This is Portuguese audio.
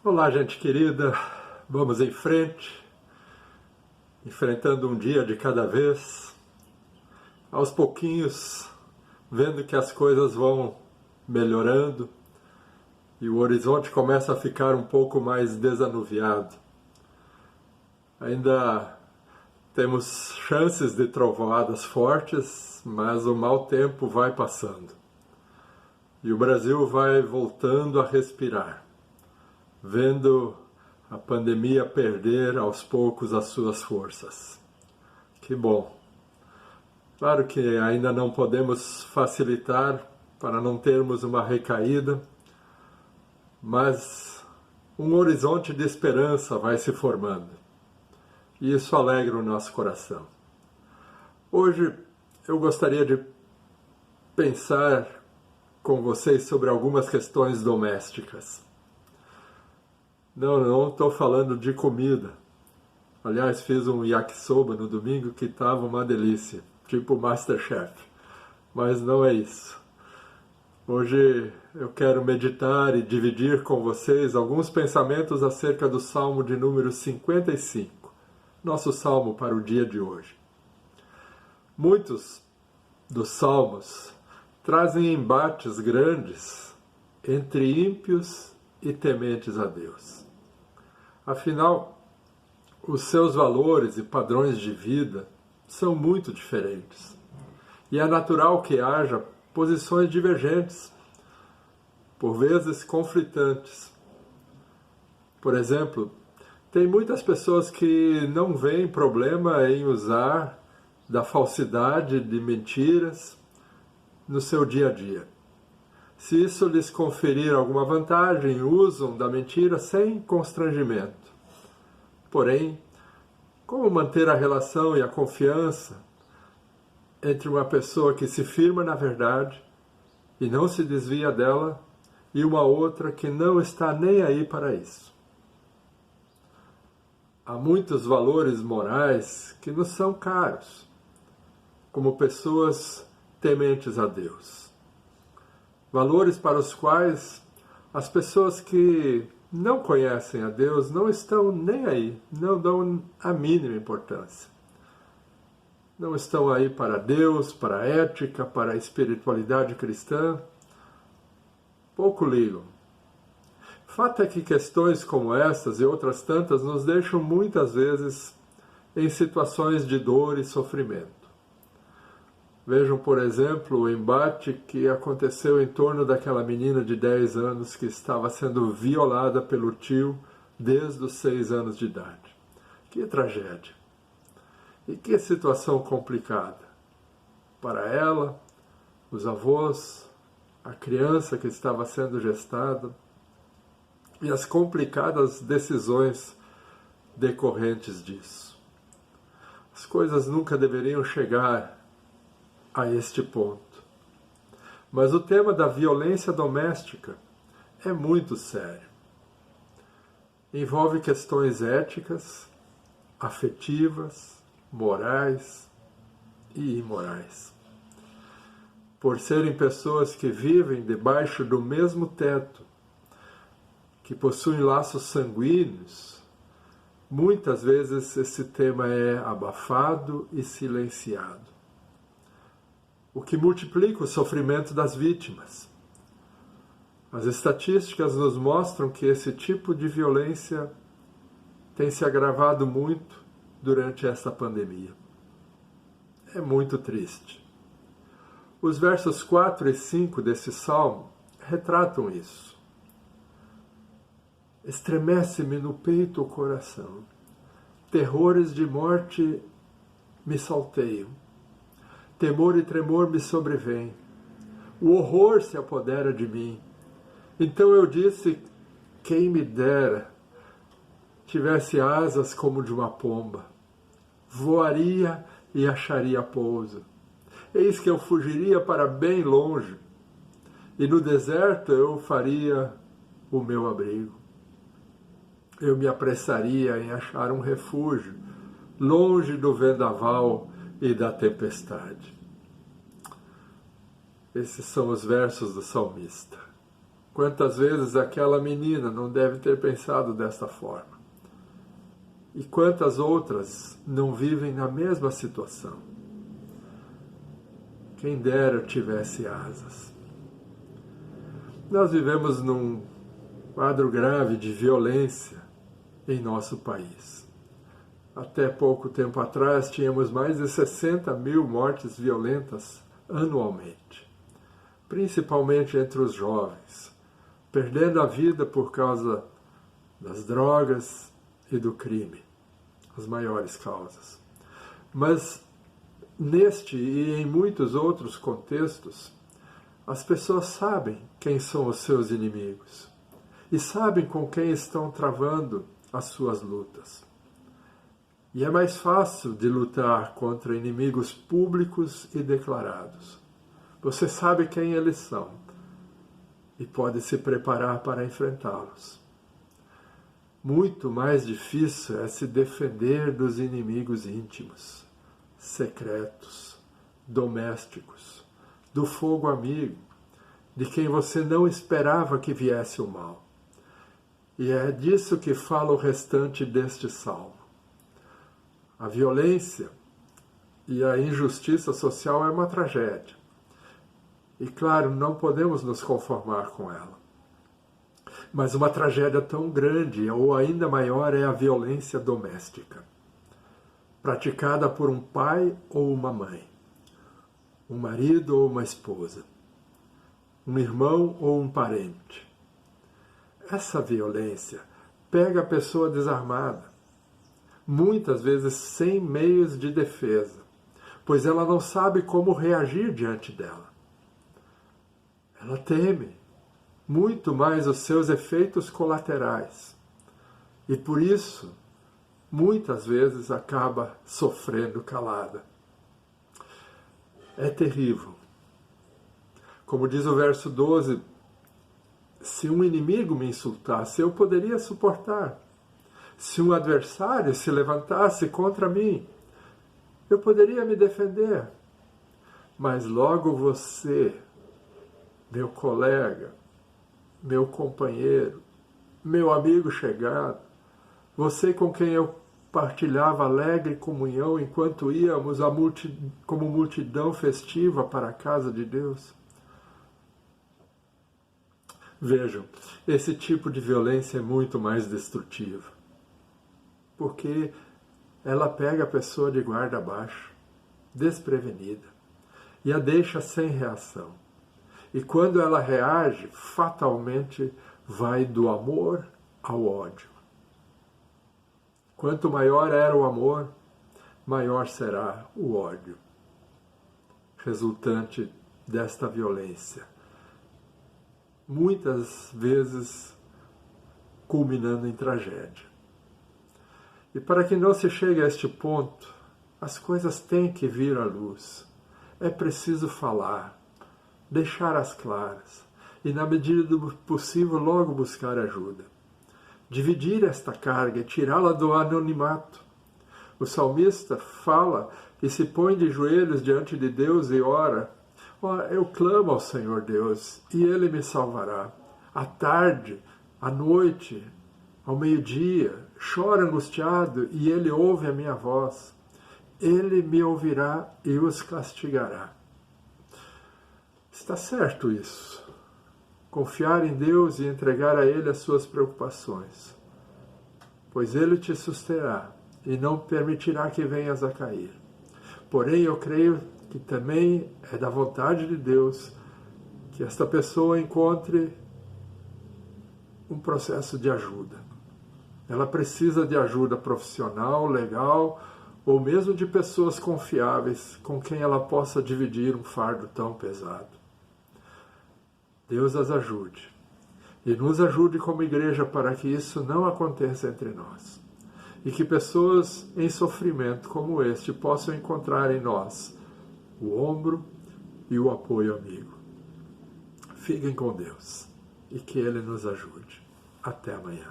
Olá, gente querida, vamos em frente, enfrentando um dia de cada vez, aos pouquinhos, vendo que as coisas vão melhorando e o horizonte começa a ficar um pouco mais desanuviado. Ainda temos chances de trovoadas fortes, mas o mau tempo vai passando e o Brasil vai voltando a respirar, vendo a pandemia perder aos poucos as suas forças. Que bom! Claro que ainda não podemos facilitar para não termos uma recaída, mas um horizonte de esperança vai se formando. E isso alegra o nosso coração. Hoje eu gostaria de pensar com vocês sobre algumas questões domésticas. Não estou falando de comida. Aliás, fiz um yakisoba no domingo que estava uma delícia, tipo Masterchef. Mas não é isso. Hoje eu quero meditar e dividir com vocês alguns pensamentos acerca do Salmo de número 55, nosso salmo para o dia de hoje. Muitos dos salmos trazem embates grandes entre ímpios e tementes a Deus. Afinal, os seus valores e padrões de vida são muito diferentes. E é natural que haja posições divergentes, por vezes conflitantes. Por exemplo, tem muitas pessoas que não veem problema em usar da falsidade, de mentiras, no seu dia a dia. Se isso lhes conferir alguma vantagem, usam da mentira sem constrangimento. Porém, como manter a relação e a confiança entre uma pessoa que se firma na verdade e não se desvia dela e uma outra que não está nem aí para isso? Há muitos valores morais que nos são caros, como pessoas tementes a Deus. Valores para os quais as pessoas que não conhecem a Deus não estão nem aí, não dão a mínima importância. Não estão aí para Deus, para a ética, para a espiritualidade cristã. Pouco ligam. Fato é que questões como estas e outras tantas nos deixam muitas vezes em situações de dor e sofrimento. Vejam, por exemplo, o embate que aconteceu em torno daquela menina de 10 anos que estava sendo violada pelo tio desde os 6 anos de idade. Que tragédia! E que situação complicada para ela, os avós, a criança que estava sendo gestada e as complicadas decisões decorrentes disso. As coisas nunca deveriam chegar a este ponto. Mas o tema da violência doméstica é muito sério. Envolve questões éticas, afetivas, morais e imorais. Por serem pessoas que vivem debaixo do mesmo teto, que possuem laços sanguíneos, muitas vezes esse tema é abafado e silenciado, o que multiplica o sofrimento das vítimas. As estatísticas nos mostram que esse tipo de violência tem se agravado muito durante esta pandemia. É muito triste. Os versos 4 e 5 desse salmo retratam isso. Estremece-me no peito o coração. Terrores de morte me salteiam. Temor e tremor me sobrevêm. O horror se apodera de mim. Então eu disse, quem me dera tivesse asas como de uma pomba. Voaria e acharia pouso. Eis que eu fugiria para bem longe, e no deserto eu faria o meu abrigo. Eu me apressaria em achar um refúgio, longe do vendaval e da tempestade. Esses são os versos do salmista. Quantas vezes aquela menina não deve ter pensado desta forma? E quantas outras não vivem na mesma situação? Quem dera eu tivesse asas. Nós vivemos num quadro grave de violência em nosso país. Até pouco tempo atrás, tínhamos mais de 60 mil mortes violentas anualmente, principalmente entre os jovens, perdendo a vida por causa das drogas e do crime, as maiores causas. Mas neste e em muitos outros contextos, as pessoas sabem quem são os seus inimigos e sabem com quem estão travando as suas lutas. E é mais fácil de lutar contra inimigos públicos e declarados. Você sabe quem eles são e pode se preparar para enfrentá-los. Muito mais difícil é se defender dos inimigos íntimos, secretos, domésticos, do fogo amigo, de quem você não esperava que viesse o mal. E é disso que fala o restante deste salmo. A violência e a injustiça social é uma tragédia. E, claro, não podemos nos conformar com ela. Mas uma tragédia tão grande ou ainda maior é a violência doméstica, praticada por um pai ou uma mãe, um marido ou uma esposa, um irmão ou um parente. Essa violência pega a pessoa desarmada, muitas vezes sem meios de defesa, pois ela não sabe como reagir diante dela. Ela teme muito mais os seus efeitos colaterais e por isso muitas vezes acaba sofrendo calada. É terrível. Como diz o verso 12, se um inimigo me insultasse, eu poderia suportar. Se um adversário se levantasse contra mim, eu poderia me defender. Mas logo você, meu colega, meu companheiro, meu amigo chegado, você com quem eu partilhava alegre comunhão enquanto íamos como multidão festiva para a casa de Deus. Vejam, esse tipo de violência é muito mais destrutiva, porque ela pega a pessoa de guarda abaixo, desprevenida, e a deixa sem reação. E quando ela reage, fatalmente vai do amor ao ódio. Quanto maior era o amor, maior será o ódio, resultante desta violência. Muitas vezes culminando em tragédia. E para que não se chegue a este ponto, as coisas têm que vir à luz. É preciso falar, deixar as claras e, na medida do possível, logo buscar ajuda. Dividir esta carga e tirá-la do anonimato. O salmista fala e se põe de joelhos diante de Deus e ora: eu clamo ao Senhor Deus e Ele me salvará. À tarde, à noite, ao meio-dia, choro angustiado e Ele ouve a minha voz. Ele me ouvirá e os castigará. Está certo isso. Confiar em Deus e entregar a Ele as suas preocupações, pois Ele te susterá e não permitirá que venhas a cair. Porém, eu creio que também é da vontade de Deus que esta pessoa encontre um processo de ajuda. Ela precisa de ajuda profissional, legal, ou mesmo de pessoas confiáveis com quem ela possa dividir um fardo tão pesado. Deus as ajude e nos ajude como igreja para que isso não aconteça entre nós e que pessoas em sofrimento como este possam encontrar em nós o ombro e o apoio amigo. Fiquem com Deus e que Ele nos ajude. Até amanhã.